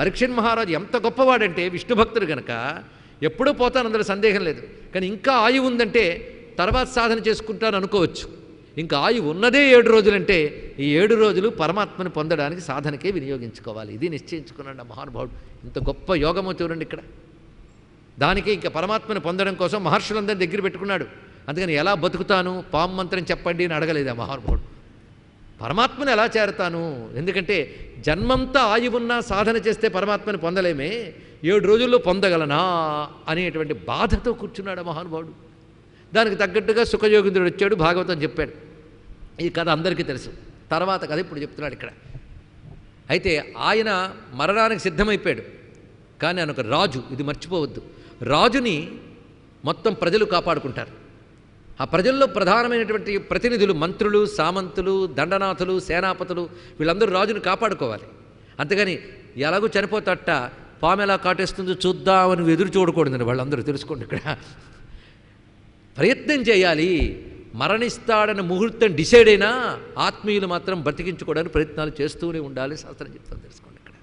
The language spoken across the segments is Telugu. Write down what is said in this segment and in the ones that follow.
పరీక్షణ్ మహారాజు ఎంత గొప్పవాడంటే విష్ణు భక్తుడు కనుక ఎప్పుడూ పోతాను అందులో సందేహం లేదు. కానీ ఇంకా ఆయువు ఉందంటే తర్వాత సాధన చేసుకుంటాను అనుకోవచ్చు. ఇంకా ఆయువు ఉన్నదే 7 రోజులంటే ఈ 7 రోజులు పరమాత్మని పొందడానికి సాధనకే వినియోగించుకోవాలి. ఇది నిశ్చయించుకున్నాడు ఆ మహానుభావుడు. ఇంత గొప్ప యోగమో చూడండి ఇక్కడ. దానికి ఇంకా పరమాత్మని పొందడం కోసం మహర్షులందరినీ దగ్గర పెట్టుకున్నాడు. అందుకని ఎలా బతుకుతాను, పాము మంత్రం చెప్పండి అని అడగలేదు ఆ మహానుభావుడు. పరమాత్మని ఎలా చేరతాను, ఎందుకంటే జన్మంతా ఆయువున్నా సాధన చేస్తే పరమాత్మని పొందలేమే, 7 రోజుల్లో పొందగలనా అనేటువంటి బాధతో కూర్చున్నాడు మహానుభావుడు. దానికి తగ్గట్టుగా సుఖయోగింద్రుడు వచ్చాడు, భాగవతం చెప్పాడు. ఈ కథ అందరికీ తెలుసు. తర్వాత కథ ఇప్పుడు చెప్తున్నాడు ఇక్కడ. అయితే ఆయన మరణానికి సిద్ధమైపోయాడు. కానీ ఆయన ఒక రాజు, ఇది మర్చిపోవద్దు. రాజుని మొత్తం ప్రజలు కాపాడుకుంటారు. ఆ ప్రజల్లో ప్రధానమైనటువంటి ప్రతినిధులు మంత్రులు, సామంతులు, దండనాథులు, సేనాపతులు వీళ్ళందరూ రాజుని కాపాడుకోవాలి. అంతేగాని ఎలాగో చనిపోతట పాము ఎలా కాటేస్తుందో చూద్దామని ఎదురు చూడకూడదని వాళ్ళందరూ తెలుసుకోండి. ఇక్కడ ప్రయత్నం చేయాలి. మరణిస్తాడన్న ముహూర్తం డిసైడ్ అయినా ఆత్మీయులు మాత్రం బ్రతికించుకోవడానికి ప్రయత్నాలు చేస్తూనే ఉండాలి. శాస్త్రం చెప్తాను, తెలుసుకోండి ఇక్కడ.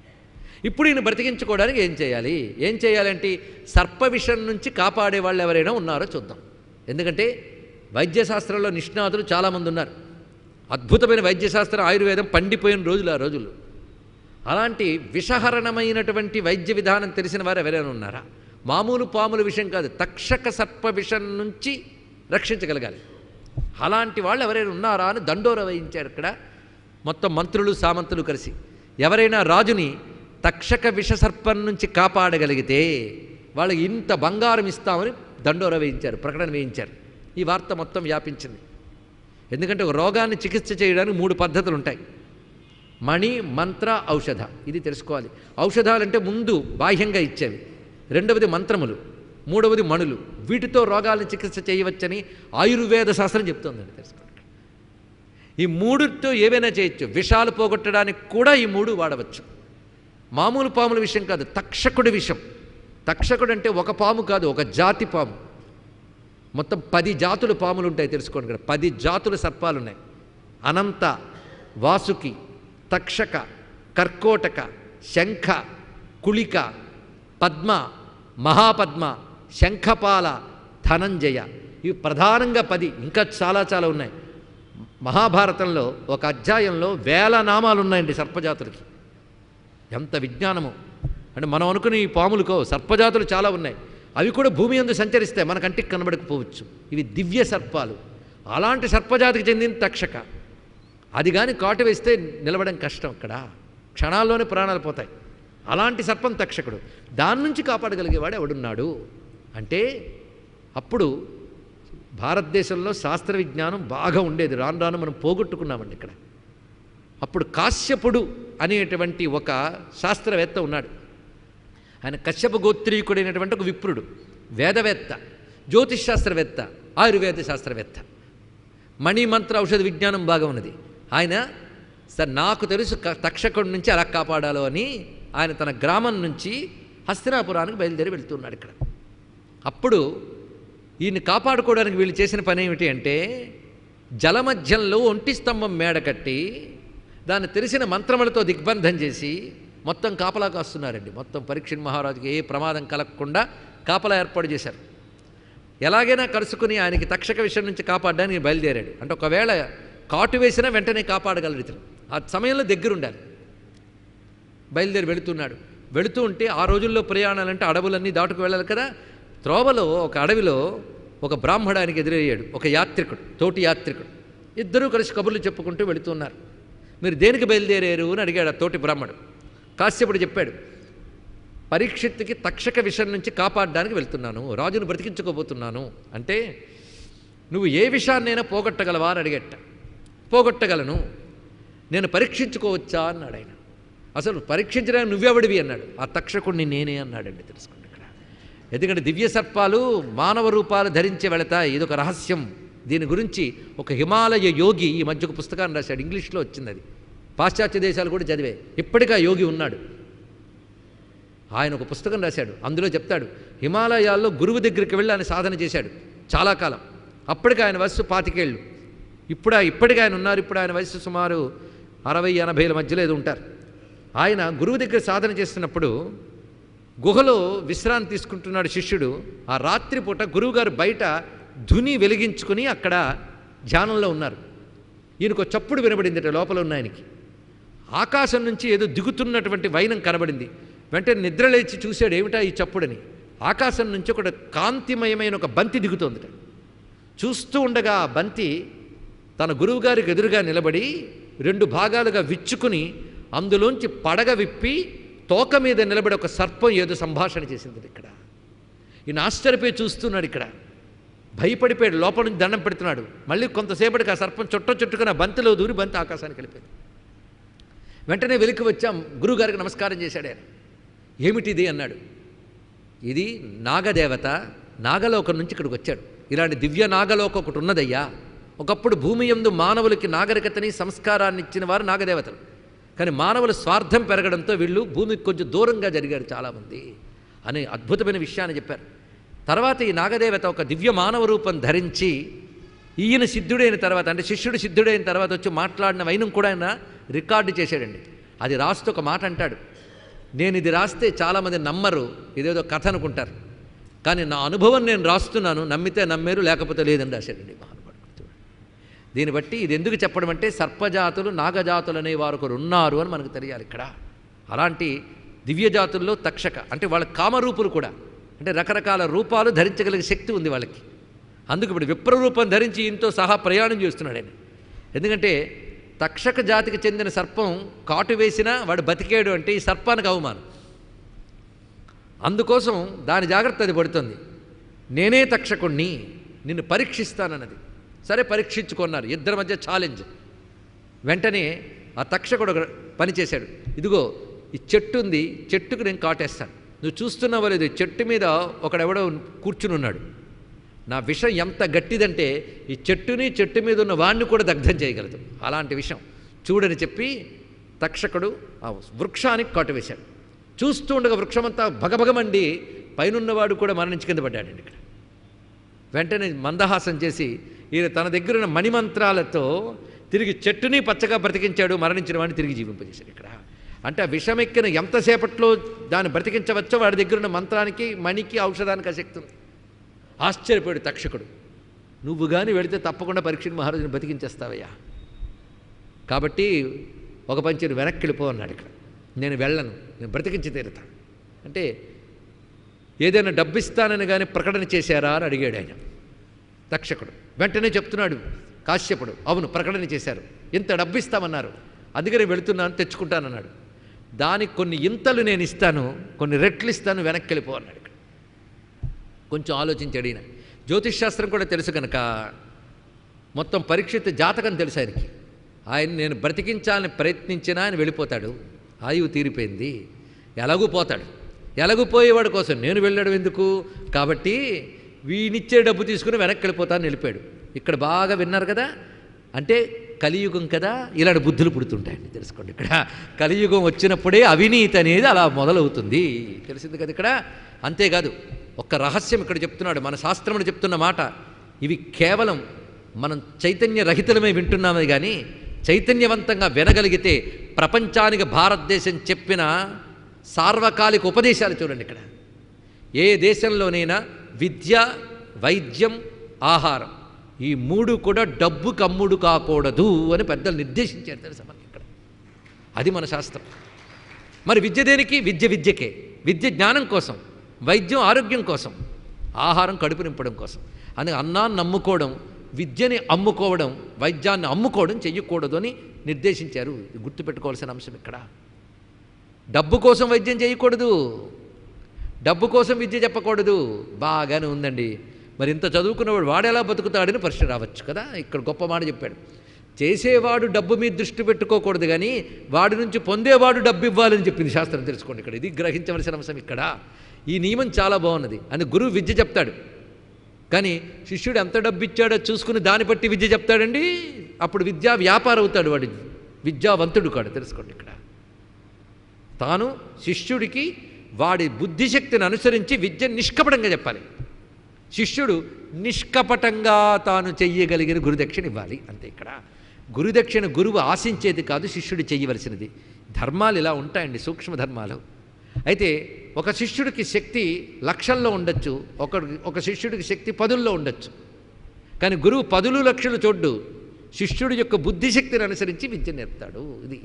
ఇప్పుడు ఈయన బ్రతికించుకోవడానికి ఏం చేయాలి? ఏం చేయాలంటే సర్ప విషం నుంచి కాపాడే వాళ్ళు ఎవరైనా ఉన్నారో చూద్దాం. ఎందుకంటే వైద్యశాస్త్రంలో నిష్ణాతులు చాలామంది ఉన్నారు. అద్భుతమైన వైద్యశాస్త్రం, ఆయుర్వేదం పండిపోయిన రోజులు ఆ రోజులు. అలాంటి విషహరణమైనటువంటి వైద్య విధానం తెలిసిన వారు ఎవరైనా ఉన్నారా? మామూలు పాముల విషయం కాదు, తక్షక సర్ప విషం నుంచి రక్షించగలగాలి. అలాంటి వాళ్ళు ఎవరైనా ఉన్నారా అని దండోర వహించారు ఇక్కడ మొత్తం మంత్రులు, సామంతులు కలిసి. ఎవరైనా రాజుని తక్షక విషసర్పం నుంచి కాపాడగలిగితే వాళ్ళకి ఇంత బంగారం ఇస్తామని దండోర వేయించారు, ప్రకటన వేయించారు. ఈ వార్త మొత్తం వ్యాపించింది. ఎందుకంటే ఒక రోగాన్ని చికిత్స చేయడానికి 3 పద్ధతులు ఉంటాయి: మణి, మంత్ర, ఔషధ. ఇది తెలుసుకోవాలి. ఔషధాలంటే ముందు బాహ్యంగా ఇచ్చేవి, రెండవది మంత్రములు, మూడవది మణులు. వీటితో రోగాలను చికిత్స చేయవచ్చని ఆయుర్వేద శాస్త్రం చెప్తోందండి, తెలుసుకోండి. ఈ 3తో ఏవైనా చేయొచ్చు. విషాలు పోగొట్టడానికి కూడా ఈ 3 వాడవచ్చు. మామూలు పాముల విషయం కాదు, తక్షకుడి విషం. తక్షకుడు అంటే ఒక పాము కాదు, ఒక జాతి పాము. మొత్తం 10 జాతుల పాములు ఉంటాయి, తెలుసుకోండి. ఇక్కడ 10 జాతుల సర్పాలు ఉన్నాయి. అనంత, వాసుకి, తక్షక, కర్కోటక, శంఖ, కుళిక, పద్మ, మహాపద్మ, శంఖపాల, ధనంజయ. ఇవి ప్రధానంగా 10. ఇంకా చాలా చాలా ఉన్నాయి. మహాభారతంలో ఒక అధ్యాయంలో 1000 నామాలు ఉన్నాయండి సర్పజాతులకి. ఎంత విజ్ఞానము అంటే మనం అనుకుని ఈ పాములకో సర్పజాతులు చాలా ఉన్నాయి. అవి కూడా భూమి యందు సంచరిస్తాయి, మన కంటికి కనబడకపోవచ్చు. ఇవి దివ్య సర్పాలు. అలాంటి సర్పజాతికి చెందిన తక్షక. అది కానీ కాటు వేస్తే నిలవడం కష్టం, అక్కడ క్షణాల్లోనే ప్రాణాలు పోతాయి. అలాంటి సర్పం తక్షకుడు. దాని నుంచి కాపాడగలిగేవాడు ఎవడున్నాడు అంటే అప్పుడు భారతదేశంలో శాస్త్ర విజ్ఞానం బాగా ఉండేది. రాను రాను మనం పోగొట్టుకున్నామండి ఇక్కడ. అప్పుడు కాశ్యపుడు అనేటువంటి ఒక శాస్త్రవేత్త ఉన్నాడు. ఆయన కశ్యప గోత్రీకుడైనటువంటి ఒక విప్రుడు, వేదవేత్త, జ్యోతిష్ శాస్త్రవేత్త, ఆయుర్వేద శాస్త్రవేత్త. మణిమంత్ర ఔషధ విజ్ఞానం బాగా ఉన్నది. ఆయన సార్ నాకు తెలుసు తక్షకుడి నుంచి ఎలా కాపాడాలో అని ఆయన తన గ్రామం నుంచి హస్తినాపురానికి బయలుదేరి వెళ్తున్నాడు ఇక్కడ. అప్పుడు ఈయన్ని కాపాడుకోవడానికి వీళ్ళు చేసిన పని ఏమిటి అంటే జలమధ్యంలో ఒంటి స్తంభం మేడ కట్టి దాన్ని తెలిసిన మంత్రములతో దిగ్బంధం చేసి మొత్తం కాపలా కాస్తున్నారండి. మొత్తం పరీక్షణ్ మహారాజుకి ఏ ప్రమాదం కలగకుండా కాపలా ఏర్పాటు చేశారు. ఎలాగైనా కలుసుకుని ఆయనకి తక్షక విషయం నుంచి కాపాడడానికి బయలుదేరాడు. అంటే ఒకవేళ కాటు వేసినా వెంటనే కాపాడగలరు ఇతను. ఆ సమయంలో దగ్గరుండాలి. బయలుదేరి వెళుతున్నాడు. వెళుతూ ఉంటే ఆ రోజుల్లో ప్రయాణాలంటే అడవులన్నీ దాటుకు వెళ్ళాలి కదా. త్రోవలో ఒక అడవిలో ఒక బ్రాహ్మడానికి ఎదురయ్యాడు, ఒక యాత్రికుడు, తోటి యాత్రికుడు. ఇద్దరూ కలిసి కబుర్లు చెప్పుకుంటూ వెళుతున్నారు. మీరు దేనికి బయలుదేరారు అని అడిగాడు ఆ తోటి బ్రాహ్మడు. కాశ్యపుడు చెప్పాడు, పరీక్షిత్తుకి తక్షక విషయం నుంచి కాపాడడానికి వెళ్తున్నాను, రాజును బ్రతికించుకోబోతున్నాను. అంటే నువ్వు ఏ విషయాన్నైనా పోగొట్టగలవా అని అడిగట్ట. పోగొట్టగలను, నేను పరీక్షించుకోవచ్చా అన్నాడు ఆయన. అసలు పరీక్షించడానికి నువ్వెవడివి అన్నాడు. ఆ తక్షకుడిని నేనే అన్నాడండి. తెలుసుకోండి ఇక్కడ. ఎందుకంటే దివ్య సర్పాలు మానవ రూపాలు ధరించి వెళతాయి. ఇదొక రహస్యం. దీని గురించి ఒక హిమాలయ యోగి ఈ మధ్య ఒక పుస్తకాన్ని రాశాడు, ఇంగ్లీష్లో వచ్చింది అది. పాశ్చాత్య దేశాలు కూడా చదివే. ఇప్పటికీ ఆ యోగి ఉన్నాడు. ఆయన ఒక పుస్తకం రాశాడు. అందులో చెప్తాడు హిమాలయాల్లో గురువు దగ్గరికి వెళ్ళి ఆయన సాధన చేశాడు చాలా కాలం. అప్పటికి ఆయన వయస్సు 25 ఏళ్ళు. ఇప్పటికి ఆయన ఉన్నారు. ఇప్పుడు ఆయన వయస్సు సుమారు 60-80 మధ్యలో ఏదో ఉంటారు. ఆయన గురువు దగ్గర సాధన చేస్తున్నప్పుడు గుహలో విశ్రాంతి తీసుకుంటున్నాడు శిష్యుడు. ఆ రాత్రిపూట గురువుగారు బయట ధుని వెలిగించుకుని అక్కడ ధ్యానంలో ఉన్నారు. ఈయనకు చప్పుడు వినబడింది లోపల ఉన్న ఆయనకి. ఆకాశం నుంచి ఏదో దిగుతున్నటువంటి వైనం కనబడింది. వెంటనే నిద్రలేచి చూశాడు, ఏమిటా ఈ చప్పుడని. ఆకాశం నుంచి ఒక కాంతిమయమైన ఒక బంతి దిగుతోంది. చూస్తూ ఉండగా ఆ బంతి తన గురువుగారికి ఎదురుగా నిలబడి 2 భాగాలుగా విచ్చుకుని అందులోంచి పడగ విప్పి తోక మీద నిలబడి ఒక సర్పం ఏదో సంభాషణ చేసింది. ఇక్కడ ఈయన ఆశ్చర్యపోయి చూస్తున్నాడు. ఇక్కడ భయపడిపోయాడు, లోపల నుంచి దండం పెడుతున్నాడు. మళ్ళీ కొంతసేపటికి ఆ సర్పం చుట్టుకుని ఆ బంతిలో దూరి బంతి ఆకాశానికి వెళ్ళిపోయింది. వెంటనే వెలికి వచ్చాం, గురువుగారికి నమస్కారం చేశాడు ఆయన. ఏమిటిది అన్నాడు. ఇది నాగదేవత నాగలోకం నుంచి ఇక్కడికి వచ్చాడు. ఇలాంటి దివ్య నాగలోకం ఒకటి ఉన్నదయ్యా. ఒకప్పుడు భూమి యందు మానవులకి నాగరికతని సంస్కారాన్ని ఇచ్చిన వారు నాగదేవతలు. కానీ మానవుల స్వార్థం పెరగడంతో వీళ్ళు భూమికి కొంచెం దూరంగా జరిగారు చాలామంది అనే అద్భుతమైన విషయాన్ని చెప్పారు. తర్వాత ఈ నాగదేవత ఒక దివ్య మానవ రూపం ధరించి ఈయన సిద్ధుడైన తర్వాత, అంటే శిష్యుడు సిద్ధుడైన తర్వాత వచ్చి మాట్లాడిన వైనం కూడా ఆయన రికార్డు చేశాడండి. అది రాస్తూ ఒక మాట అంటాడు, నేను ఇది రాస్తే చాలామంది నమ్మరు, ఇదేదో కథ అనుకుంటారు, కానీ నా అనుభవం నేను రాస్తున్నాను, నమ్మితే నమ్మేరు లేకపోతే లేదని రాశాడండి మహానుభావుడు. దీన్ని బట్టి ఇది ఎందుకు చెప్పడం అంటే సర్పజాతులు నాగజాతులు అనేవారు ఒకరు ఉన్నారు అని మనకు తెలియాలి. ఇక్కడ అలాంటి దివ్యజాతుల్లో తక్షక అంటే వాళ్ళ కామరూపులు కూడా, అంటే రకరకాల రూపాలు ధరించగలిగే శక్తి ఉంది వాళ్ళకి. అందుకు ఇప్పుడు విప్రరూపం ధరించి ఇంతో సహా ప్రయాణం చేస్తున్నాడు ఆయన. ఎందుకంటే తక్షక జాతికి చెందిన సర్పం కాటు వేసినా వాడు బతికాడు అంటే ఈ సర్పానికి అవమానం. అందుకోసం దాని జాగ్రత్త అది పడుతుంది. నేనే తక్షకుణ్ణి, నిన్ను పరీక్షిస్తానన్నది. సరే పరీక్షించుకున్నారు, ఇద్దరి మధ్య ఛాలెంజ్. వెంటనే ఆ తక్షకుడు ఒక పని చేశాడు. ఇదిగో ఈ చెట్టు ఉంది, చెట్టుకు నేను కాటేస్తాను, నువ్వు చూస్తున్నావో లేదు, చెట్టు మీద ఒకడెవడో కూర్చుని ఉన్నాడు. నా విషం ఎంత గట్టిదంటే ఈ చెట్టు మీద ఉన్న వాడిని కూడా దగ్ధం చేయగలదు, అలాంటి విషం చూడని చెప్పి తక్షకుడు ఆ వృక్షానికి కాటువేశాడు. చూస్తూ ఉండగా వృక్షమంతా భగభగమండి పైనున్నవాడు కూడా మరణించి కింద పడ్డాడండి. ఇక్కడ వెంటనే మందహాసం చేసి ఈయన తన దగ్గరున్న మణిమంత్రాలతో తిరిగి చెట్టుని పచ్చగా బ్రతికించాడు, మరణించిన వాడిని తిరిగి జీవింపజేశాడు. ఇక్కడ అంటే ఆ విషమెక్కిన ఎంతసేపట్లో దాన్ని బ్రతికించవచ్చో వాడి దగ్గరున్న మంత్రానికి మణికి ఔషధానికి ఆసక్తి ఉంది. ఆశ్చర్యపోయాడు తక్షకుడు. నువ్వు కానీ వెళితే తప్పకుండా పరీక్ష మహారాజుని బతికించేస్తావయ్యా, కాబట్టి ఒక పంచుని వెనక్కి వెళ్ళిపో అన్నాడు. ఇక్కడ నేను వెళ్ళను, నేను బ్రతికించి తీరుతా అంటే ఏదైనా డబ్బిస్తానని కానీ ప్రకటన చేశారా అని అడిగాడు ఆయన. తక్షకుడు వెంటనే చెప్తున్నాడు కాశ్యపుడు, అవును ప్రకటన చేశారు, ఇంత డబ్బిస్తామన్నారు, అందుకని వెళుతున్నాను తెచ్చుకుంటానన్నాడు. దానికి కొన్ని ఇంతలు నేను ఇస్తాను, కొన్ని రెట్లు ఇస్తాను, వెనక్కి వెళ్ళిపో అన్నాడు. కొంచెం ఆలోచించాడు ఈయన. జ్యోతిష్శాస్త్రం కూడా తెలుసు కనుక మొత్తం పరీక్షిత్ జాతకం తెలుసు ఆయనకి. ఆయన నేను బ్రతికించాలని ప్రయత్నించినా ఆయన వెళ్ళిపోతాడు, ఆయువు తీరిపోయింది, ఎలాగూ పోతాడు, ఎలాగూ పోయేవాడి కోసం నేను వెళ్ళడం ఎందుకు, కాబట్టి వీనిచ్చే డబ్బు తీసుకుని వెనక్కి వెళ్ళిపోతాను వెళ్ళిపోయాడు. ఇక్కడ బాగా విన్నారు కదా, అంటే కలియుగం కదా, ఇలాంటి బుద్ధులు పుడుతుంటాయండి తెలుసుకోండి. ఇక్కడ కలియుగం వచ్చినప్పుడే అవినీతి అనేది అలా మొదలవుతుంది, తెలిసింది కదా ఇక్కడ. అంతేకాదు ఒక్క రహస్యం ఇక్కడ చెప్తున్నాడు, మన శాస్త్రములు చెప్తున్న మాట. ఇవి కేవలం మనం చైతన్య రహితలమే వింటున్నామే కానీ చైతన్యవంతంగా వినగలిగితే ప్రపంచానికి భారతదేశం చెప్పిన సార్వకాలిక ఉపదేశాలు చూడండి. ఇక్కడ ఏ దేశంలోనైనా విద్య, వైద్యం, ఆహారం ఈ 3 కూడా డబ్బుకు అమ్ముడు కాకూడదు అని పెద్దలు నిర్దేశించారు తెలుసా మనకి ఇక్కడ. అది మన శాస్త్రం. మరి విద్య దేనికి? విద్యకే. విద్య జ్ఞానం కోసం, వైద్యం ఆరోగ్యం కోసం, ఆహారం కడుపు నింపడం కోసం. అందుకే అన్నాన్ని అమ్ముకోవడం, విద్యని అమ్ముకోవడం, వైద్యాన్ని అమ్ముకోవడం చెయ్యకూడదు అని నిర్దేశించారు. గుర్తుపెట్టుకోవాల్సిన అంశం ఇక్కడ. డబ్బు కోసం వైద్యం చేయకూడదు, డబ్బు కోసం విద్య చెప్పకూడదు. బాగానే ఉందండి, మరి ఇంత చదువుకున్నవాడు వాడెలా బతుకుతాడని ప్రశ్న రావచ్చు కదా. ఇక్కడ గొప్ప మాట చెప్పాడు, చేసేవాడు డబ్బు మీద దృష్టి పెట్టుకోకూడదు కానీ వాడి నుంచి పొందేవాడు డబ్బు ఇవ్వాలని చెప్పింది శాస్త్రం. తెలుసుకోండి ఇక్కడ, ఇది గ్రహించవలసిన అంశం ఇక్కడ. ఈ నియమం చాలా బాగున్నది అని గురువు విద్య చెప్తాడు, కానీ శిష్యుడు ఎంత డబ్బు ఇచ్చాడో చూసుకుని దాన్ని బట్టి విద్య చెప్తాడండి. అప్పుడు విద్యా వ్యాపారం అవుతాడు, వాడి విద్యావంతుడు కాడు. తెలుసుకోండి ఇక్కడ, తాను శిష్యుడికి వాడి బుద్ధిశక్తిని అనుసరించి విద్య నిష్కపటంగా చెప్పాలి. శిష్యుడు నిష్కపటంగా తాను చెయ్యగలిగిన గురుదక్షిణ ఇవ్వాలి అంతే. ఇక్కడ గురుదక్షిణ గురువు ఆశించేది కాదు, శిష్యుడు చేయవలసినది. ధర్మాలు ఇలా ఉంటాయండి, సూక్ష్మ ధర్మాలు. అయితే ఒక శిష్యుడికి శక్తి లక్షల్లో ఉండొచ్చు, ఒక శిష్యుడికి శక్తి 10ల్లో ఉండొచ్చు. కానీ గురువు 10 లక్షలు చూడ్డు, శిష్యుడి యొక్క బుద్ధిశక్తిని అనుసరించి విద్య నేర్పుతాడు. ఇది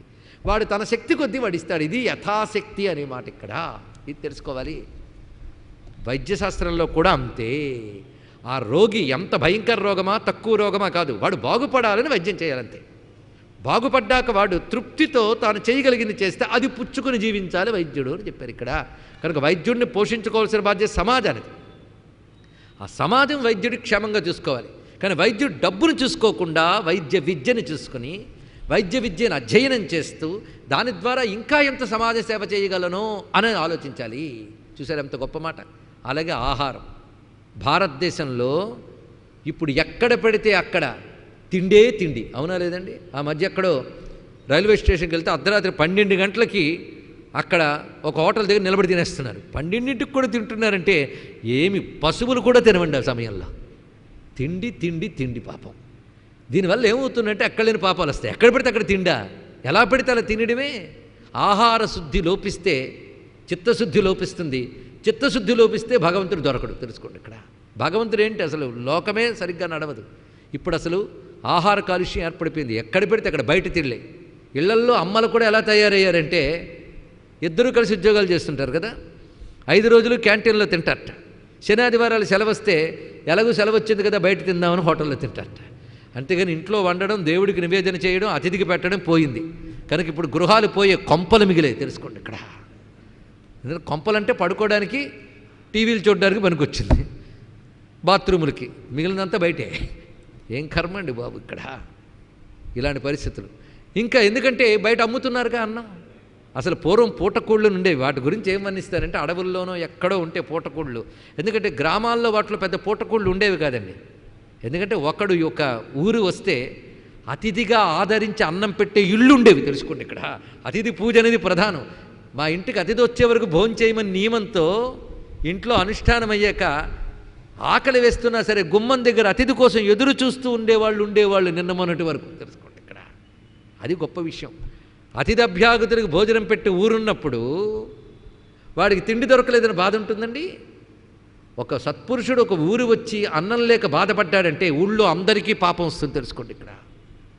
వాడు తన శక్తి కొద్దీ వాడిస్తాడు. ఇది యథాశక్తి అనే మాట ఇక్కడ, ఇది తెలుసుకోవాలి. వైద్యశాస్త్రంలో కూడా అంతే. ఆ రోగి ఎంత భయంకర రోగమా తక్కువ రోగమా కాదు, వాడు బాగుపడాలని వైద్యం చేయాలంతే. బాగుపడ్డాక వాడు తృప్తితో తాను చేయగలిగింది చేస్తే అది పుచ్చుకుని జీవించాలి వైద్యుడు అని చెప్పారు ఇక్కడ. కనుక వైద్యుడిని పోషించుకోవాల్సిన బాధ్యత సమాజానికి. ఆ సమాజం వైద్యుడి క్షేమంగా చూసుకోవాలి. కానీ వైద్యుడు డబ్బును చూసుకోకుండా వైద్య విద్యను చూసుకుని వైద్య విద్యను అధ్యయనం చేస్తూ దాని ద్వారా ఇంకా ఎంత సమాజ సేవ చేయగలనో అని ఆలోచించాలి. చూసారు ఎంత గొప్ప మాట. అలాగే ఆహారం. భారతదేశంలో ఇప్పుడు ఎక్కడ పెడితే అక్కడ తిండే తిండి, అవునా లేదండి? ఆ మధ్య ఎక్కడో రైల్వే స్టేషన్కి వెళ్తే అర్ధరాత్రి 12 గంటలకి అక్కడ ఒక హోటల్ దగ్గర నిలబడి తినేస్తున్నారు. 12ంటికి కూడా తింటున్నారంటే ఏమి పశువులు కూడా తినవండి ఆ సమయంలో. తిండి తిండి తిండి పాపం. దీనివల్ల ఏమవుతుందంటే ఎక్కడ లేని పాపాలు వస్తాయి. ఎక్కడ పెడితే అక్కడ తిండా, ఎలా పెడితే అలా తినడమే. ఆహార శుద్ధి లోపిస్తే చిత్తశుద్ధి లోపిస్తుంది, చిత్తశుద్ధి లోపిస్తే భగవంతుడు దొరకడు. తెలుసుకోండి ఇక్కడ. భగవంతుడు ఏంటి, అసలు లోకమే సరిగ్గా నడవదు. ఇప్పుడు అసలు ఆహార కాలుష్యం ఏర్పడిపోయింది. ఎక్కడ పెడితే అక్కడ బయట తినలే. ఇళ్లల్లో అమ్మలు కూడా ఎలా తయారయ్యారంటే ఇద్దరూ కలిసి ఉద్యోగాలు చేస్తుంటారు కదా, 5 రోజులు క్యాంటీన్లో తింటారట. శనాదివారాలు సెలవు వస్తే ఎలాగూ సెలవు వచ్చింది కదా బయట తిందామని హోటల్లో తింటారట. అంతేగాని ఇంట్లో వండడం, దేవుడికి నివేదన చేయడం, అతిథికి పెట్టడం పోయింది. కనుక ఇప్పుడు గృహాలు పోయే కొంపలు మిగిలాయి. తెలుసుకోండి ఇక్కడ. కొంపలంటే పడుకోవడానికి, టీవీలు చూడడానికి పనికొచ్చింది, బాత్రూములకి, మిగిలినంతా బయటే. ఏం కర్మ అండి బాబు ఇక్కడ ఇలాంటి పరిస్థితులు. ఇంకా ఎందుకంటే బయట అమ్ముతున్నారుగా అన్నం. అసలు పూర్వం పూటకోళ్ళు ఉండేవి. వాటి గురించి ఏం వర్ణిస్తారంటే అడవుల్లోనో ఎక్కడో ఉంటే పూటకోళ్ళు. ఎందుకంటే గ్రామాల్లో వాటిలో పెద్ద పూటకోళ్ళు ఉండేవి కాదండి. ఎందుకంటే ఒకడు ఒక ఊరు వస్తే అతిథిగా ఆదరించి అన్నం పెట్టే ఇళ్ళు ఉండేవి. తెలుసుకోండి ఇక్కడ. అతిథి పూజ అనేది ప్రధానం. మా ఇంటికి అతిథి వచ్చే వరకు భోజనం చేయమని నియమంతో ఇంట్లో అనుష్ఠానం అయ్యాక ఆకలి వేస్తున్నా సరే గుమ్మం దగ్గర అతిథి కోసం ఎదురు చూస్తూ ఉండేవాళ్ళు నిన్న మొన్నటి వరకు. తెలుసుకోండి ఇక్కడ. అది గొప్ప విషయం. అతిథి అభ్యాగతులకు భోజనం పెట్టి ఊరున్నప్పుడు వాడికి తిండి దొరకలేదని బాధ ఉంటుందండి. ఒక సత్పురుషుడు ఒక ఊరు వచ్చి అన్నం లేక బాధపడ్డాడంటే ఊళ్ళో అందరికీ పాపం వస్తుంది. తెలుసుకోండి ఇక్కడ.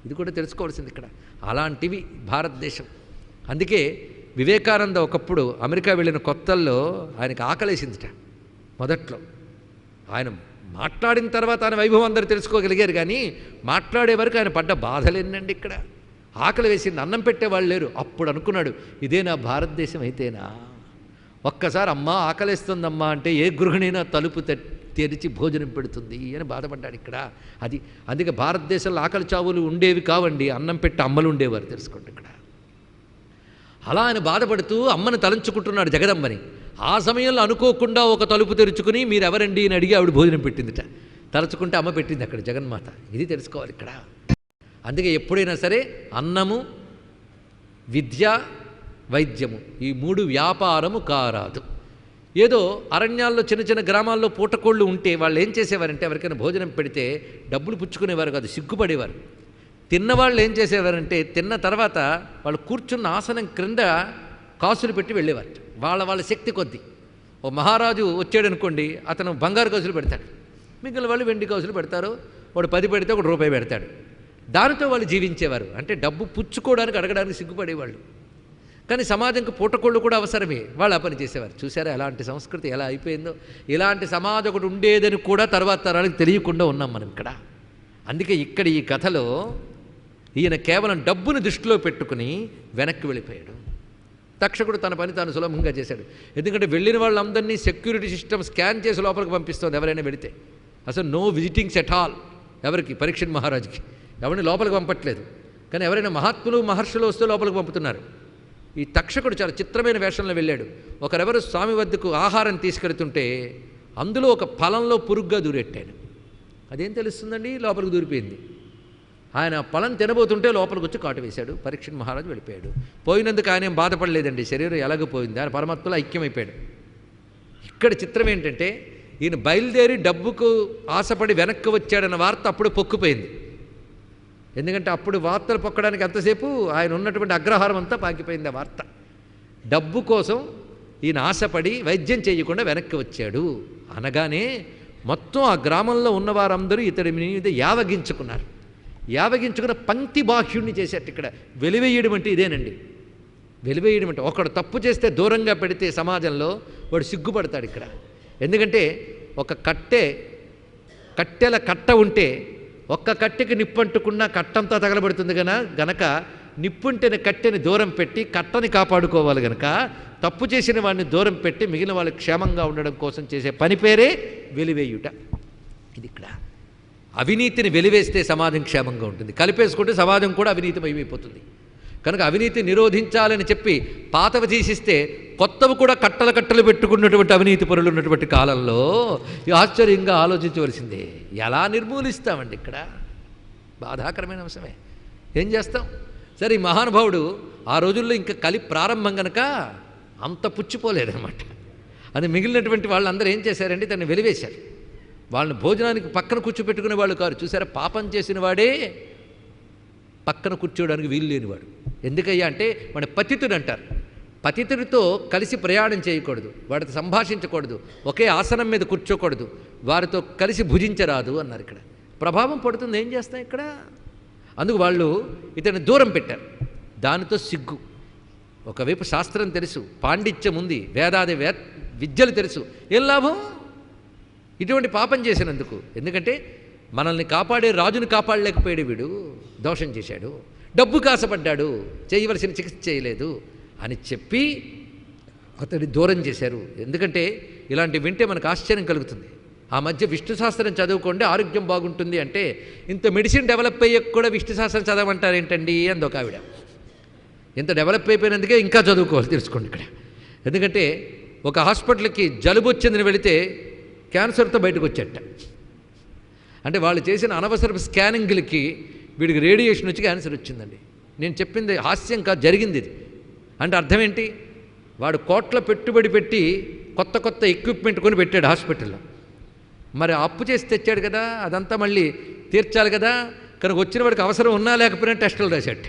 ఇది కూడా తెలుసుకోవాల్సింది ఇక్కడ. అలాంటివి భారతదేశం. అందుకే వివేకానంద ఒకప్పుడు అమెరికా వెళ్ళిన కొత్తల్లో ఆయనకు ఆకలేసిందిట. మొదట్లో ఆయన మాట్లాడిన తర్వాత ఆయన వైభవం అందరూ తెలుసుకోగలిగారు. కానీ మాట్లాడే వరకు ఆయన పడ్డ బాధలేనండి ఇక్కడ. ఆకలి వేసింది, అన్నం పెట్టేవాళ్ళు లేరు. అప్పుడు అనుకున్నాడు, ఇదే నా భారతదేశం అయితేనా. ఒక్కసారి అమ్మా ఆకలిస్తుందమ్మా అంటే ఏ గృహిణైనా తలుపు తెరిచి భోజనం పెడుతుంది అని బాధపడ్డాడు ఇక్కడ. అది అందుకే భారతదేశంలో ఆకలి చావులు ఉండేవి కావండి, అన్నం పెట్టి అమ్మలు ఉండేవారు. తెలుసుకోండి ఇక్కడ. అలా ఆయన బాధపడుతూ అమ్మని తలంచుకుంటున్నాడు, జగదమ్మని. ఆ సమయంలో అనుకోకుండా ఒక తలుపు తెరుచుకుని మీరెవరండి అని అడిగి ఆవిడ భోజనం పెట్టిందిట. తలుచుకుంటే అమ్మ పెట్టింది అక్కడ జగన్మాత. ఇది తెలుసుకోవాలి ఇక్కడ. అందుకే ఎప్పుడైనా సరే అన్నము, విద్య, వైద్యము ఈ 3 వ్యాపారము కారాదు. ఏదో అరణ్యాల్లో చిన్న చిన్న గ్రామాల్లో పూటకోళ్ళు ఉంటే వాళ్ళు ఏం చేసేవారంటే ఎవరికైనా భోజనం పెడితే డబ్బులు పుచ్చుకునేవారు కాదు, సిగ్గుపడేవారు. తిన్నవాళ్ళు ఏం చేసేవారంటే తిన్న తర్వాత వాళ్ళు కూర్చున్న ఆసనం క్రింద కాసులు పెట్టి వెళ్ళేవారు. వాళ్ళ శక్తి కొద్దీ. ఓ మహారాజు వచ్చాడనుకోండి, అతను బంగారు కాసులు పెడతాడు, మిగిలిన వాళ్ళు వెండి కాసులు పెడతారు. వాడు 10 పెడితే ₹1 పెడతాడు. దానితో వాళ్ళు జీవించేవారు. అంటే డబ్బు పుచ్చుకోవడానికి అడగడానికి సిగ్గుపడేవాళ్ళు. కానీ సమాజంకి పూటకోళ్ళు కూడా అవసరమే. వాళ్ళు ఆ పని చేసేవారు. చూసారా ఎలాంటి సంస్కృతి ఎలా అయిపోయిందో. ఇలాంటి సమాజం ఒకటి ఉండేదని కూడా తర్వాత తరాలకు తెలియకుండా ఉన్నాం మనం ఇక్కడ. అందుకే ఇక్కడ ఈ కథలో ఈయన కేవలం డబ్బును దృష్టిలో పెట్టుకుని వెనక్కి వెళ్ళిపోయాడు. తక్షకుడు తన పని తాను సులభంగా చేశాడు. ఎందుకంటే వెళ్ళిన వాళ్ళందరినీ సెక్యూరిటీ సిస్టమ్ స్కాన్ చేసి లోపలికి పంపిస్తుంది ఎవరైనా వెళితే. అసలు నో విజిటింగ్స్ ఎట్ ఆల్. ఎవరికి? పరీక్షణ్ మహారాజుకి ఎవరిని లోపలికి పంపట్లేదు. కానీ ఎవరైనా మహాత్ములు మహర్షులు వస్తే లోపలికి పంపుతున్నారు. ఈ తక్షకుడు చాలా చిత్రమైన వేషంలో వెళ్ళాడు. ఒకరెవరు స్వామి వద్దకు ఆహారం తీసుకెళ్తుంటే అందులో ఒక ఫలంలో పురుగ్గా దూరెట్టాడు. అదేం తెలుస్తుందండి? లోపలికి దూరిపోయింది. ఆయన ఫలం తినబోతుంటే లోపలికి వచ్చి కాటు వేశాడు. పరీక్షణ్ మహారాజు వెళ్ళిపోయాడు. పోయినందుకు ఆయన ఏం బాధపడలేదండి. శరీరం ఎలాగో పోయింది, ఆయన పరమాత్మలో ఐక్యమైపోయాడు. ఇక్కడ చిత్రం ఏంటంటే ఈయన బయలుదేరి డబ్బుకు ఆశపడి వెనక్కి వచ్చాడన్న వార్త అప్పుడు పొక్కుపోయింది. ఎందుకంటే అప్పుడు వార్తలు పొక్కడానికి ఎంతసేపు ఆయన ఉన్నటువంటి అగ్రహారం అంతా పాకిపోయింది ఆ వార్త. డబ్బు కోసం ఈయన ఆశపడి వైద్యం చేయకుండా వెనక్కి వచ్చాడు అనగానే మొత్తం ఆ గ్రామంలో ఉన్నవారందరూ ఇతడి మీద యావగించుకున్నారు. యావగించుకున్న పంక్తి బాహ్యుణ్ణి చేసేట్టు. ఇక్కడ వెలివేయడం అంటే ఇదేనండి. వెలివేయడం అంటే ఒకడు తప్పు చేస్తే దూరంగా పెడితే సమాజంలో వాడు సిగ్గుపడతాడు ఇక్కడ. ఎందుకంటే ఒక కట్టెల కట్ట ఉంటే ఒక్క కట్టెకి నిప్పంటుకున్నా కట్టంతా తగలబడుతుంది గనక నిప్పుంటేనే కట్టెని దూరం పెట్టి కట్టని కాపాడుకోవాలి గనక తప్పు చేసిన వాడిని దూరం పెట్టి మిగిలిన వాళ్ళు క్షేమంగా ఉండడం కోసం చేసే పని పేరే వెలివేయుట. ఇది ఇక్కడ అవినీతిని వెలివేస్తే సమాజం క్షేమంగా ఉంటుంది. కలిపేసుకుంటే సమాజం కూడా అవినీతిమయమైపోతుంది. కనుక అవినీతి నిరోధించాలని చెప్పి పాతవి తీసిస్తే కొత్తవి కూడా కట్టలు పెట్టుకున్నటువంటి అవినీతి పరులు ఉన్నటువంటి కాలంలో ఆశ్చర్యంగా ఆలోచించవలసిందే. ఎలా నిర్మూలిస్తామండి? ఇక్కడ బాధాకరమైన అంశమే. ఏం చేస్తాం? సరే, ఈ మహానుభావుడు ఆ రోజుల్లో ఇంకా కలి ప్రారంభం కనుక అంత పుచ్చిపోలేదనమాట. అది మిగిలినటువంటి వాళ్ళందరూ ఏం చేశారంటే తను వెలివేశారు. వాళ్ళని భోజనానికి పక్కన కూర్చోపెట్టుకునే వాళ్ళు కారు. చూసారా, పాపం చేసిన వాడే పక్కన కూర్చోవడానికి వీలు లేనివాడు. ఎందుకయ్యా అంటే వాడిని పతితుడు అంటారు. పతితుడితో కలిసి ప్రయాణం చేయకూడదు, వాడితో సంభాషించకూడదు, ఒకే ఆసనం మీద కూర్చోకూడదు, వారితో కలిసి భుజించరాదు అన్నారు. ఇక్కడ ప్రభావం పడుతుంది. ఏం చేస్తాం ఇక్కడ? అందుకు వాళ్ళు ఇతన్ని దూరం పెట్టారు. దానితో సిగ్గు. ఒకవైపు శాస్త్రం తెలుసు, పాండిత్యం ఉంది, వేదాది విద్యలు తెలుసు. ఏం లాభం ఇటువంటి పాపం చేసినందుకు? ఎందుకంటే మనల్ని కాపాడే రాజుని కాపాడలేకపోయాడు వీడు, దోషం చేశాడు, డబ్బు కాసపడ్డాడు, చేయవలసిన చికిత్స చేయలేదు అని చెప్పి అతడి దూరం చేశారు. ఎందుకంటే ఇలాంటి వింటే మనకు ఆశ్చర్యం కలుగుతుంది. ఆ మధ్య విష్ణు శాస్త్రం చదువుకోండి ఆరోగ్యం బాగుంటుంది అంటే, ఇంత మెడిసిన్ డెవలప్ అయ్యాక కూడా విష్ణు శాస్త్రం చదవమంటారు ఏంటండి అంది ఒక ఆవిడ. ఇంత డెవలప్ అయిపోయినందుకే ఇంకా చదువుకోవాలి, తెలుసుకోండి ఇక్కడ. ఎందుకంటే ఒక హాస్పిటల్కి జలుబు వచ్చిందని వెళితే క్యాన్సర్తో బయటకు వచ్చేట. అంటే వాళ్ళు చేసిన అనవసరపు స్కానింగ్లకి వీడికి రేడియేషన్ వచ్చి క్యాన్సర్ వచ్చిందండి. నేను చెప్పింది హాస్యం కాదు, జరిగింది ఇది. అంటే అర్థం ఏంటి? వాడు కోట్ల పెట్టుబడి పెట్టి కొత్త ఎక్విప్మెంట్ కొని పెట్టాడు హాస్పిటల్లో. మరి అప్పు చేసి తెచ్చాడు కదా, అదంతా మళ్ళీ తీర్చాలి కదా. కనుక వచ్చిన వాడికి అవసరం ఉన్నా లేకపోయినా టెస్టులు రాసేట.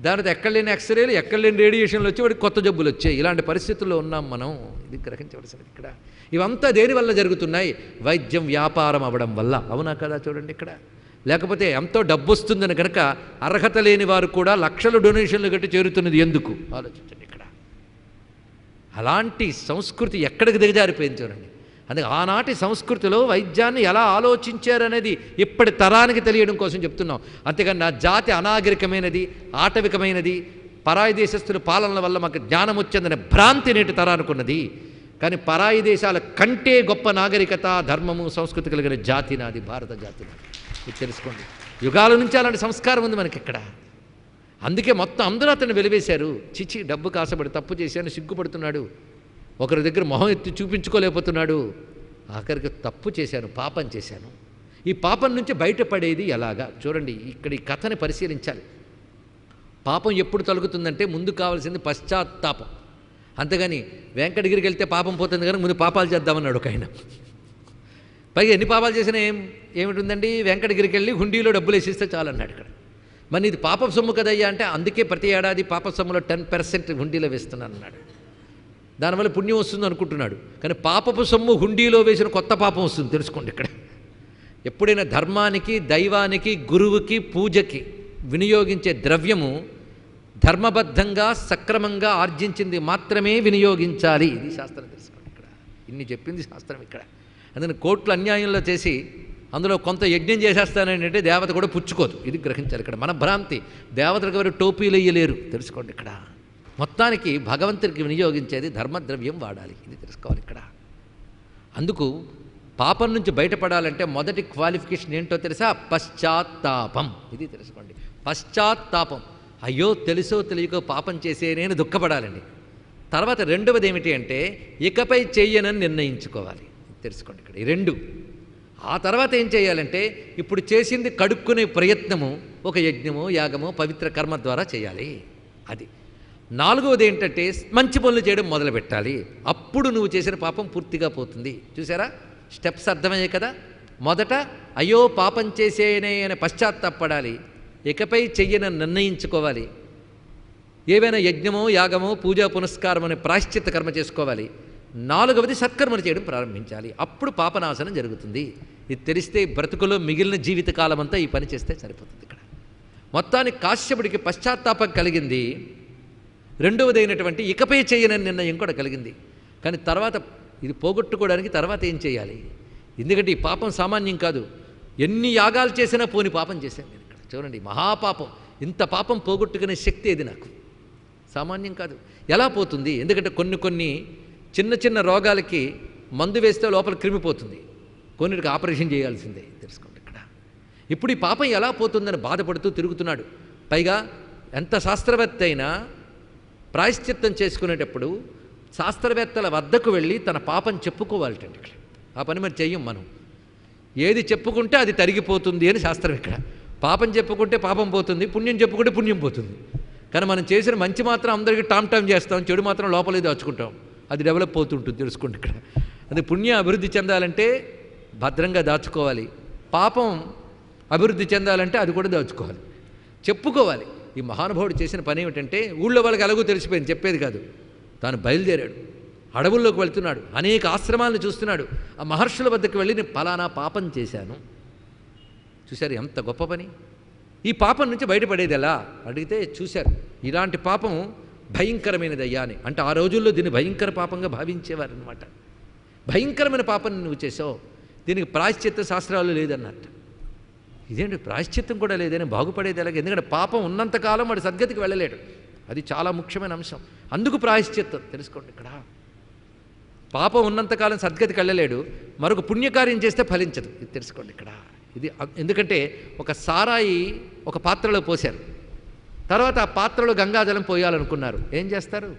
దానితో ఎక్కడ లేని ఎక్స్రేలు, ఎక్కడ లేని రేడియేషన్లు వచ్చి వాడికి కొత్త జబ్బులు వచ్చాయి. ఇలాంటి పరిస్థితుల్లో ఉన్నాం మనం. ఇది గ్రహించవలసింది ఇక్కడ. ఇవంతా దేనివల్ల జరుగుతున్నాయి? వైద్యం వ్యాపారం అవ్వడం వల్ల. అవునా కదా? చూడండి ఇక్కడ. లేకపోతే ఎంతో డబ్బు వస్తుందని కనుక అర్హత లేని వారు కూడా లక్షల డొనేషన్లు కట్టి చేరుతున్నది ఎందుకు? ఆలోచించండి ఇక్కడ. అలాంటి సంస్కృతి ఎక్కడికి దిగజారిపోయింది చూడండి. అందుకే ఆనాటి సంస్కృతిలో వైద్యాన్ని ఎలా ఆలోచించారనేది ఇప్పటి తరానికి తెలియడం కోసం చెప్తున్నాం. అంతేకాని నా జాతి అనాగరికమైనది, ఆటవికమైనది, పరాయి దేశస్తుల పాలనల వల్ల మాకు జ్ఞానం వచ్చిందనే భ్రాంతి నేటి తరానుకున్నది. కానీ పరాయి దేశాల కంటే గొప్ప నాగరికత, ధర్మము, సంస్కృతి కలిగిన జాతి నాది, భారత జాతి నాది. ఇది తెలుసుకోండి. యుగాల నుంచి అలాంటి సంస్కారం ఉంది మనకి ఇక్కడ. అందుకే మొత్తం అందరూ అతన్ని వెలివేశారు. చిచి, డబ్బు కాసపడి తప్పు చేశాను, సిగ్గుపడుతున్నాడు, ఒకరి దగ్గర మొహం ఎత్తి చూపించుకోలేకపోతున్నాడు. ఆఖరికి తప్పు చేశాను, పాపం చేశాను. ఈ పాపం నుంచి బయటపడేది ఎలాగా? చూడండి, ఇక్కడ ఈ కథని పరిశీలించాలి. పాపం ఎప్పుడు తొలగుతుందంటే ముందు కావాల్సింది పశ్చాత్తాపం. అంతేగాని వెంకటగిరికి వెళ్తే పాపం పోతుంది కానీ ముందు పాపాలు చేద్దామన్నాడు ఒక ఆయన. పైగా ఎన్ని పాపాలు చేసినా ఏమిటిందండి? వెంకటగిరికి వెళ్ళి హుండీలో డబ్బులు వేసిస్తే చాలన్నాడు ఇక్కడ. మరి ఇది పాప సొమ్ము కదయ్యా అంటే, అందుకే ప్రతి ఏడాది పాప సొమ్ములో 10% హుండీలో వేస్తున్నాను అన్నాడు. దానివల్ల పుణ్యం వస్తుంది అనుకుంటున్నాడు. కానీ పాపపు సొమ్ము హుండీలో వేసిన కొత్త పాపం వస్తుంది, తెలుసుకోండి ఇక్కడ. ఎప్పుడైనా ధర్మానికి, దైవానికి, గురువుకి, పూజకి వినియోగించే ద్రవ్యము ధర్మబద్ధంగా సక్రమంగా ఆర్జించింది మాత్రమే వినియోగించాలి. ఇది శాస్త్రం, తెలుసుకోండి ఇక్కడ. ఇన్ని చెప్పింది శాస్త్రం ఇక్కడ. అందుకని కోట్లు అన్యాయంలో చేసి అందులో కొంత యజ్ఞం చేసేస్తానంటే దేవత కూడా పుచ్చుకోదు. ఇది గ్రహించాలి ఇక్కడ. మన భ్రాంతి. దేవతలకు ఎవరు టోపీలు వేయలేరు, తెలుసుకోండి ఇక్కడ. మొత్తానికి భగవంతుడికి వినియోగించేది ధర్మద్రవ్యం వాడాలి. ఇది తెలుసుకోవాలి ఇక్కడ. అందుకు పాపం నుంచి బయటపడాలంటే మొదటి క్వాలిఫికేషన్ ఏంటో తెలుసా? పశ్చాత్తాపం. ఇది తెలుసుకోండి. పశ్చాత్తాపం. అయ్యో, తెలుసో తెలియకో పాపం చేసే నేను దుఃఖపడాలండి. తర్వాత రెండవది ఏమిటి అంటే ఇకపై చెయ్యనని నిర్ణయించుకోవాలి. తెలుసుకోండి ఇక్కడ. ఈ రెండు. ఆ తర్వాత ఏం చేయాలంటే ఇప్పుడు చేసింది కడుక్కునే ప్రయత్నము ఒక యజ్ఞమో, యాగమో, పవిత్ర కర్మ ద్వారా చేయాలి. అది. నాలుగవది ఏంటంటే మంచి పనులు చేయడం మొదలు పెట్టాలి. అప్పుడు నువ్వు చేసిన పాపం పూర్తిగా పోతుంది. చూసారా, స్టెప్స్ అర్థమయ్యాయి కదా. మొదట అయ్యో పాపం చేసేనే అని పశ్చాత్తాపడాలి. ఇకపై చెయ్యనని నిర్ణయించుకోవాలి. ఏవైనా యజ్ఞమో యాగమో పూజా పునస్కారం అనే ప్రాశ్చిత్త కర్మ చేసుకోవాలి. 4వది సత్కర్మలు చేయడం ప్రారంభించాలి. అప్పుడు పాపనాశనం జరుగుతుంది. ఇది తెలిస్తే బ్రతుకులో మిగిలిన జీవితకాలం అంతా ఈ పని చేస్తే సరిపోతుంది. ఇక్కడ మొత్తానికి కాశ్యపుడికి పశ్చాత్తాపం కలిగింది. రెండవదైనటువంటి ఇకపై చేయనని నిర్ణయం కూడా కలిగింది. కానీ తర్వాత ఇది పోగొట్టుకోవడానికి తర్వాత ఏం చేయాలి? ఎందుకంటే ఈ పాపం సామాన్యం కాదు. ఎన్ని యాగాలు చేసినా పోని పాపం చేశాను నేను. ఇక్కడ చూడండి, మహాపాపం. ఇంత పాపం పోగొట్టుకునే శక్తి ఏది నాకు, సామాన్యం కాదు. ఎలా పోతుంది? ఎందుకంటే కొన్ని చిన్న చిన్న రోగాలకి మందు వేస్తే లోపల క్రిమిపోతుంది, కొన్నిటికి ఆపరేషన్ చేయాల్సిందే. తెలుసుకోండి ఇక్కడ. ఇప్పుడు ఈ పాపం ఎలా పోతుందని బాధపడుతూ తిరుగుతున్నాడు. పైగా ఎంత శాస్త్రవేత్త అయినా ప్రాయశ్చిత్తం చేసుకునేటప్పుడు శాస్త్రవేత్తల వద్దకు వెళ్ళి తన పాపం చెప్పుకోవాలటండి. ఇక్కడ ఆ పని మరి చెయ్యం మనం. ఏది చెప్పుకుంటే అది తరిగిపోతుంది అని శాస్త్రం. ఇక్కడ పాపం చెప్పుకుంటే పాపం పోతుంది, పుణ్యం చెప్పుకుంటే పుణ్యం పోతుంది. కానీ మనం చేసిన మంచి మాత్రం అందరికీ టామ్ చేస్తాం, చెడు మాత్రం లోపలే దాచుకుంటాం. అది డెవలప్ అవుతుంటుంది. తెలుసుకోండి ఇక్కడ. అది పుణ్యం అభివృద్ధి చెందాలంటే భద్రంగా దాచుకోవాలి, పాపం అభివృద్ధి చెందాలంటే అది కూడా దాచుకోవాలి, చెప్పుకోవాలి. ఈ మహానుభావుడు చేసిన పని ఏమిటంటే, ఊళ్ళో వాళ్ళకి ఎలాగో తెలిసిపోయింది, చెప్పేది కాదు. తాను బయలుదేరాడు, అడవుల్లోకి వెళ్తున్నాడు, అనేక ఆశ్రమాలను చూస్తున్నాడు. ఆ మహర్షుల వద్దకు వెళ్ళి నేను ఫలానా పాపం చేశాను. చూశారు ఎంత గొప్ప పని. ఈ పాపం నుంచి బయటపడేది ఎలా అడిగితే చూశారు, ఇలాంటి పాపం భయంకరమైనదయ్యా అని. అంటే ఆ రోజుల్లో దీన్ని భయంకర పాపంగా భావించేవారు అనమాట. భయంకరమైన పాపం నువ్వు చేసావు, దీనికి ప్రాయశ్చిత్త శాస్త్రాలు లేదన్నట్టు. ఇదేంటి ప్రాయశ్చిత్తం కూడా లేదని బాగుపడేది ఎలాగ? ఎందుకంటే పాపం ఉన్నంతకాలం వాడు సద్గతికి వెళ్ళలేడు. అది చాలా ముఖ్యమైన అంశం. అందుకు ప్రాయశ్చిత్తం. తెలుసుకోండి ఇక్కడ. పాపం ఉన్నంతకాలం సద్గతికి వెళ్ళలేడు, మరొక పుణ్యకార్యం చేస్తే ఫలించదు. ఇది తెలుసుకోండి ఇక్కడ. ఇది ఎందుకంటే ఒక సారాయి ఒక పాత్రలో పోశారు, తర్వాత ఆ పాత్రలో గంగాజలం పోయాలనుకున్నారు. ఏం చేస్తారు?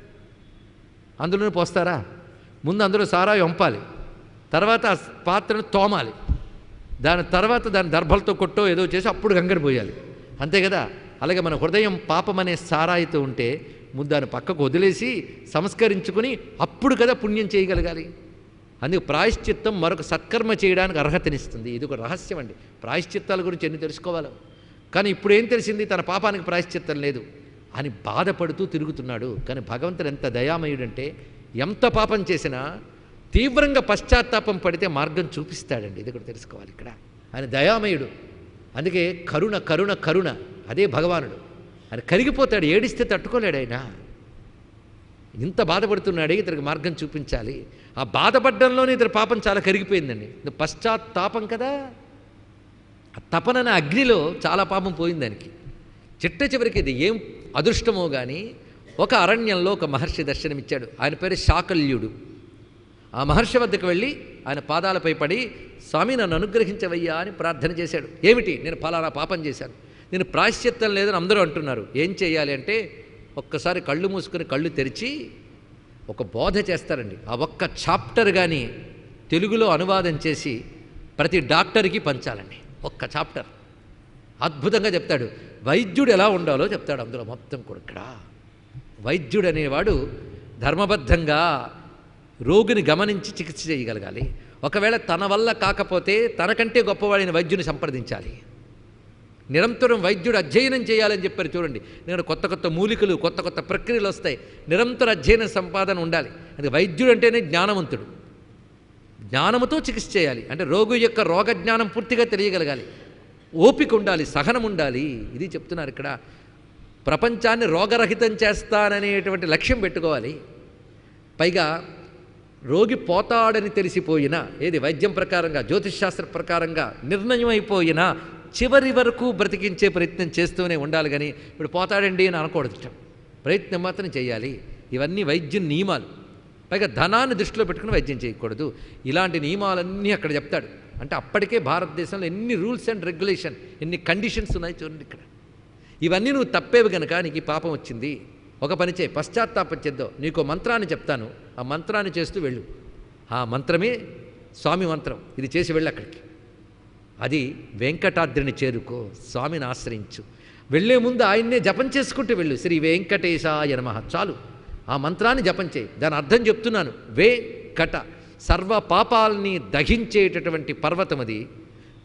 అందులోనే పోస్తారా? ముందు అందులో సారాయి వంపాలి, తర్వాత ఆ పాత్రను తోమాలి, దాని తర్వాత దాని దర్భలతో కొట్టో ఏదో చేసి అప్పుడు గంగని పోయాలి. అంతే కదా? అలాగే మన హృదయం పాపం అనే సారాయితో ఉంటే ముందు దాన్ని పక్కకు వదిలేసి సంస్కరించుకుని అప్పుడు కదా పుణ్యం చేయగలగాలి. అందుకు ప్రాయశ్చిత్తం మరొక సత్కర్మ చేయడానికి అర్హతనిస్తుంది. ఇది ఒక రహస్యం అండి. ప్రాయశ్చిత్తాల గురించి ఎన్ని తెలుసుకోవాలో. కానీ ఇప్పుడు ఏం తెలిసింది? తన పాపానికి ప్రాయశ్చిత్తం లేదు అని బాధపడుతూ తిరుగుతున్నాడు. కానీ భగవంతుడు ఎంత దయామయుడంటే, ఎంత పాపం చేసినా తీవ్రంగా పశ్చాత్తాపం పడితే మార్గం చూపిస్తాడండి. ఇది కూడా తెలుసుకోవాలి ఇక్కడ. ఆయన దయామయుడు. అందుకే కరుణ కరుణ కరుణ, అదే భగవానుడు. ఆయన కరిగిపోతాడు, ఏడిస్తే తట్టుకోలేడు. ఆయన ఇంత బాధపడుతున్నాడే, ఇతనికి మార్గం చూపించాలి. ఆ బాధపడ్డంలోనే ఇతని పాపం చాలా కరిగిపోయిందండి. ఇది పశ్చాత్తాపం కదా. ఆ తపనన అగ్నిలో చాలా పాపం పోయింది దానికి. చిట్ట చివరికి ఇది ఏం అదృష్టమో కానీ ఒక అరణ్యంలో ఒక మహర్షి దర్శనమిచ్చాడు. ఆయన పేరు శాకల్యుడు. ఆ మహర్షి వద్దకు వెళ్ళి ఆయన పాదాలపై పడి, స్వామి నన్ను అనుగ్రహించవయ్యా అని ప్రార్థన చేశాడు. ఏమిటి? నేను ఫలానా పాపం చేశాను, నేను ప్రాయశ్చిత్తం లేదని అందరూ అంటున్నారు, ఏం చేయాలి అంటే ఒక్కసారి కళ్ళు మూసుకొని కళ్ళు తెరిచి ఒక బోధ చేస్తారండి. ఆ ఒక్క చాప్టర్ కానీ తెలుగులో అనువాదం చేసి ప్రతి డాక్టర్కి పంచాలండి. ఒక్క చాప్టర్ అద్భుతంగా చెప్తాడు. వైద్యుడు ఎలా ఉండాలో చెప్తాడు అందులో మొత్తం కూడా. ఇక్కడ వైద్యుడు అనేవాడు ధర్మబద్ధంగా రోగిని గమనించి చికిత్స చేయగలగాలి. ఒకవేళ తన వల్ల కాకపోతే తనకంటే గొప్పవాడిని వైద్యుని సంప్రదించాలి. నిరంతరం వైద్యుడు అధ్యయనం చేయాలని చెప్పారు. చూడండి, నేను కొత్త కొత్త మూలికలు, కొత్త కొత్త ప్రక్రియలు వస్తాయి. నిరంతర అధ్యయన సంపాదన ఉండాలి. అది వైద్యుడు అంటేనే జ్ఞానవంతుడు. జ్ఞానముతో చికిత్స చేయాలి. అంటే రోగి యొక్క రోగ జ్ఞానం పూర్తిగా తెలియగలగాలి. ఓపిక ఉండాలి, సహనం ఉండాలి. ఇది చెప్తున్నారు ఇక్కడ. ప్రపంచాన్ని రోగరహితం చేస్తాననేటువంటి లక్ష్యం పెట్టుకోవాలి. పైగా రోగి పోతాడని తెలిసిపోయినా, ఏది వైద్యం ప్రకారంగా జ్యోతిష్శాస్త్ర ప్రకారంగా నిర్ణయం అయిపోయినా చివరి వరకు బ్రతికించే ప్రయత్నం చేస్తూనే ఉండాలి. కానీ ఇప్పుడు పోతాడండి అని అనకూడదు, ప్రయత్నం మాత్రం చేయాలి. ఇవన్నీ వైద్యం నియమాలు. పైగా ధనాన్ని దృష్టిలో పెట్టుకుని వైద్యం చేయకూడదు. ఇలాంటి నియమాలన్నీ అక్కడ చెప్తాడు. అంటే అప్పటికే భారతదేశంలో ఎన్ని రూల్స్ అండ్ రెగ్యులేషన్, ఎన్ని కండిషన్స్ ఉన్నాయి చూడండి ఇక్కడ. ఇవన్నీ నువ్వు తప్పేవి కనుక నీకు ఈ పాపం వచ్చింది. ఒక పని చేయి, పశ్చాత్తాపం చేద్దాం. నీకు మంత్రాన్ని చెప్తాను, ఆ మంత్రాన్ని చేస్తూ వెళ్ళు. ఆ మంత్రమే స్వామి మంత్రం. ఇది చేసి వెళ్ళు అక్కడికి. అది వెంకటాద్రిని చేరుకో, స్వామిని ఆశ్రయించు. వెళ్లే ముందు ఆయన్నే జపం చేసుకుంటూ వెళ్ళు. శ్రీ వెంకటేశాయ నమః చాలు. ఆ మంత్రాన్ని జపం చేయి. దాని అర్థం చెప్తున్నాను. కట సర్వ పాపాలని దహించేటటువంటి పర్వతం అది.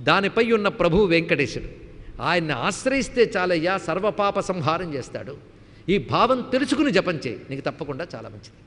దానిపై ఉన్న ప్రభువు వెంకటేశుడు. ఆయన్ని ఆశ్రయిస్తే చాలయ్యా, సర్వపాప సంహారం చేస్తాడు. ఈ భావం తెలుసుకుని జపం చేయి, నీకు తప్పకుండా చాలా మంచిది.